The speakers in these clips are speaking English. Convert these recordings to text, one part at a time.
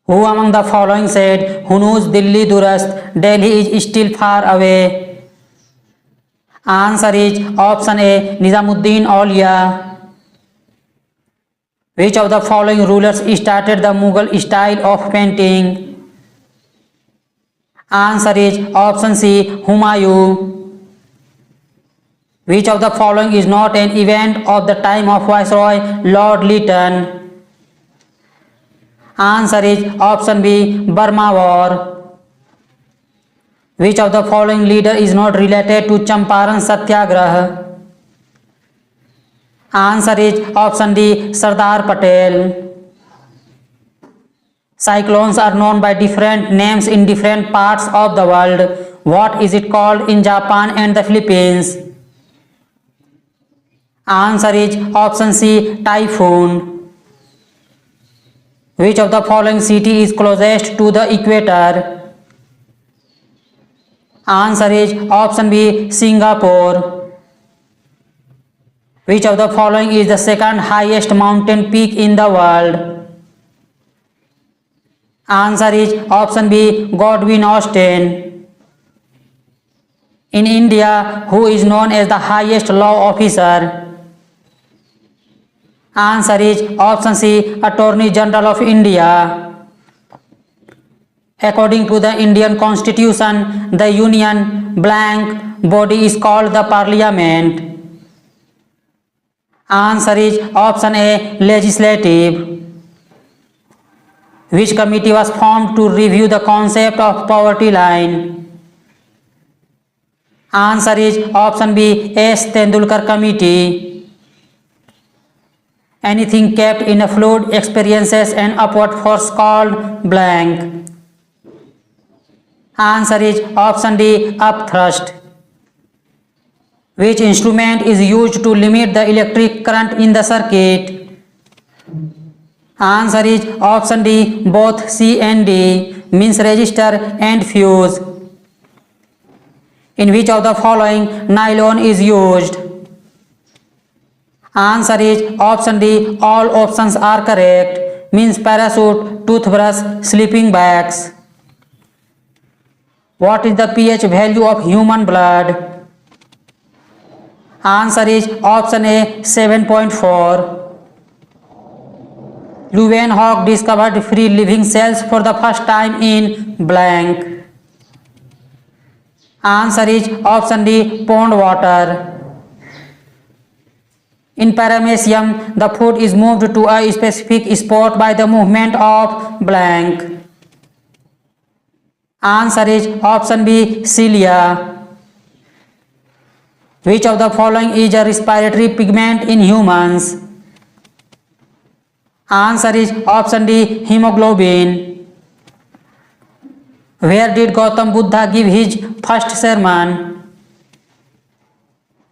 Who among the following said, Hunuz Dilli Durast, Delhi is still far away? Answer is option A, Nizamuddin Aulia. Which of the following rulers started the Mughal style of painting? Answer is option C, Humayun. Which of the following is not an event of the time of Viceroy Lord Lytton? Answer is option B, Burma War. Which of the following leader is not related to Champaran Satyagraha? Answer is option D, Sardar Patel. Cyclones are known by different names in different parts of the world. What is it called in Japan and the Philippines? Answer is option C, typhoon. Which of the following city is closest to the equator? Answer is option B, Singapore. Which of the following is the second highest mountain peak in the world? Answer is option B, Godwin Austen. In India, who is known as the highest law officer? Answer is option C, Attorney General of India. According to the Indian Constitution, the union blank body is called the Parliament. Answer is option A, Legislative. Which committee was formed to review the concept of poverty line? Answer is option B, S. Tendulkar Committee. Anything kept in a fluid experiences an upward force called blank. Answer is option D, upthrust. Which instrument is used to limit the electric current in the circuit? Answer is option D, both C and D, means resistor and fuse. In which of the following nylon is used? Answer is option D, all options are correct, means parachute, toothbrush, sleeping bags. What is the pH value of human blood? Answer is option A, 7.4. Leeuwenhoek discovered free living cells for the first time in blank. Answer is option D, pond water. In paramecium, the foot is moved to a specific spot by the movement of blank. Answer is option B, cilia. Which of the following is a respiratory pigment in humans? Answer is option D, hemoglobin. Where did Gautam Buddha give his first sermon?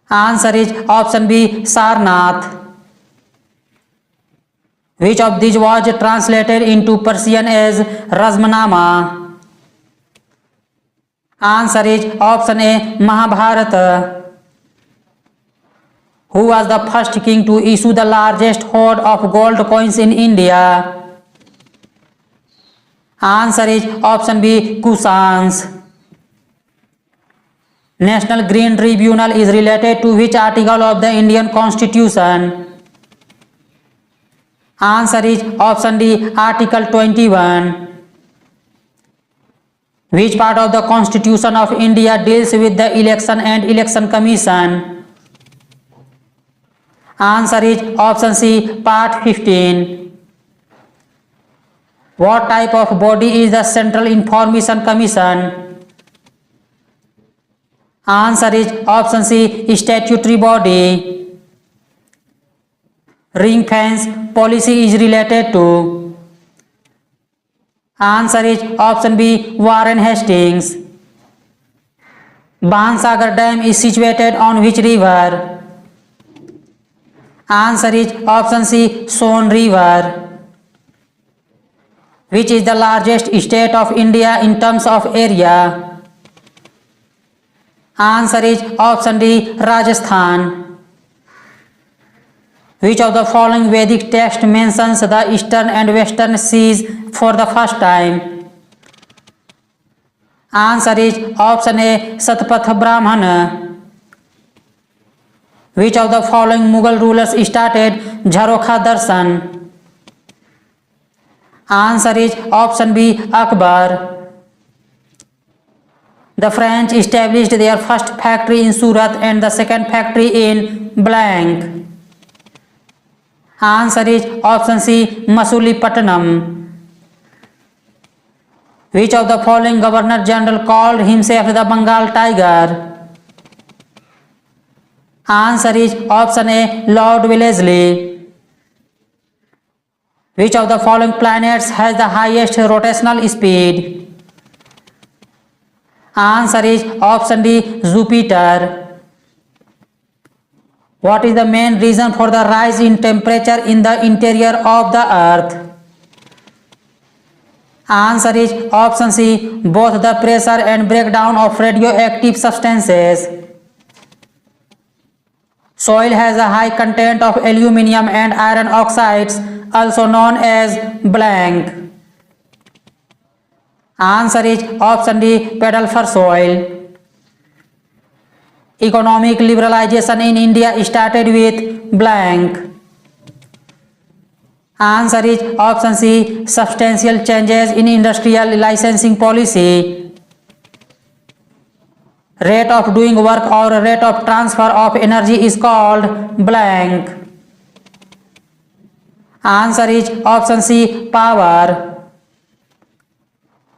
Answer is option B, Sarnath. Which of these was translated into Persian as Razmanama? Answer is option A, Mahabharata. Who was the first king to issue the largest hoard of gold coins in India? Answer is option B, Kusans. National Green Tribunal is related to which article of the Indian Constitution? Answer is option D, Article 21. Which part of the Constitution of India deals with the election and election commission? Answer is option C, Part 15. What type of body is the Central Information Commission? Answer is option C, statutory body. Ring fence policy is related to? Answer is option B, Warren Hastings. Bansagar Dam is situated on which river? Answer is option C, Son River. Which is the largest state of India in terms of area? Answer is option D, Rajasthan. Which of the following Vedic text mentions the eastern and western seas for the first time? Answer is option A, Satpatha Brahmana. Which of the following Mughal rulers started Jharokha Darshan? Answer is option B, Akbar. The French established their first factory in Surat and the second factory in blank. Answer is option C, Masulipatanam. Which of the following Governor General called himself the Bengal Tiger? Answer is option A, Lord Wellesley. Which of the following planets has the highest rotational speed? Answer is option D, Jupiter. What is the main reason for the rise in temperature in the interior of the Earth? Answer is option C, both the pressure and breakdown of radioactive substances. Soil has a high content of aluminium and iron oxides, also known as blank. Answer is option D, pedal for soil. Economic liberalization in India started with blank. Answer is option C, substantial changes in industrial licensing policy. Rate of doing work or rate of transfer of energy is called blank. Answer is option C, power.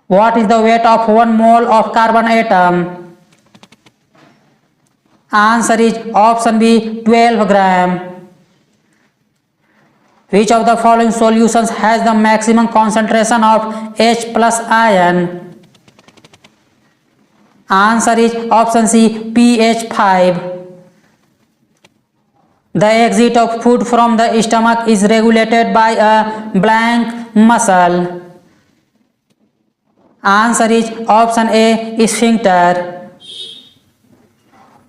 What is the weight of 1 mole of carbon atom? Answer is option B, 12 gram. Which of the following solutions has the maximum concentration of H plus ion? Answer is option C, pH 5. The exit of food from the stomach is regulated by a blank muscle. Answer is option A, sphincter.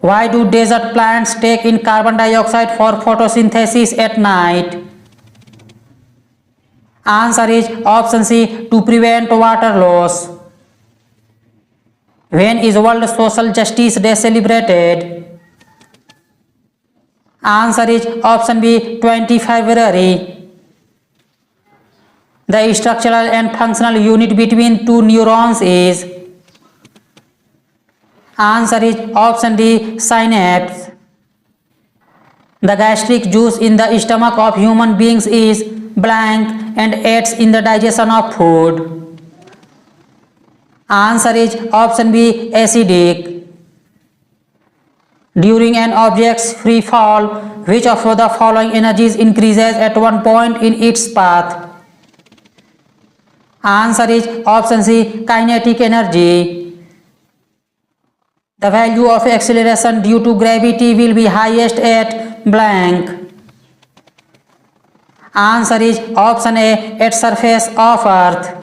Why do desert plants take in carbon dioxide for photosynthesis at night? Answer is option C, to prevent water loss. When is World Social Justice Day celebrated? Answer is option B, 20 February. The structural and functional unit between two neurons is? Answer is option D, synapse. The gastric juice in the stomach of human beings is blank and aids in the digestion of food. Answer is option B, acidic. During an object's free fall, which of the following energies increases at one point in its path? Answer is option C, kinetic energy. The value of acceleration due to gravity will be highest at blank. Answer is option A, at surface of Earth.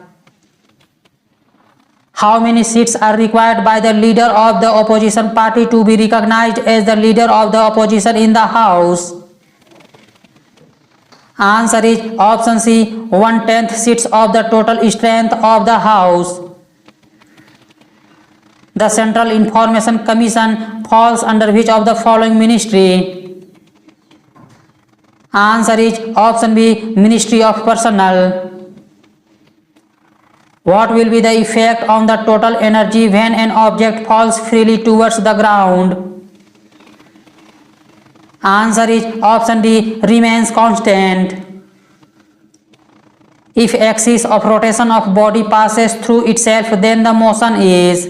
How many seats are required by the leader of the opposition party to be recognized as the leader of the opposition in the House? Answer is option C, 1/10 seats of the total strength of the House. The Central Information Commission falls under which of the following ministry? Answer is option B, Ministry of Personnel. What will be the effect on the total energy when an object falls freely towards the ground? Answer is option D, remains constant. If axis of rotation of body passes through itself, then the motion is?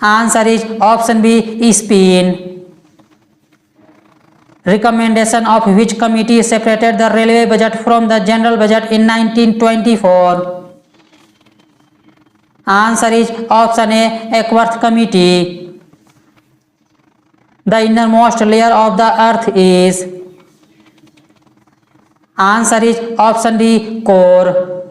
Answer is option B, spin. Recommendation of which committee separated the railway budget from the general budget in 1924? Answer is option A, Ackworth Committee. The innermost layer of the earth is? Answer is option D, core.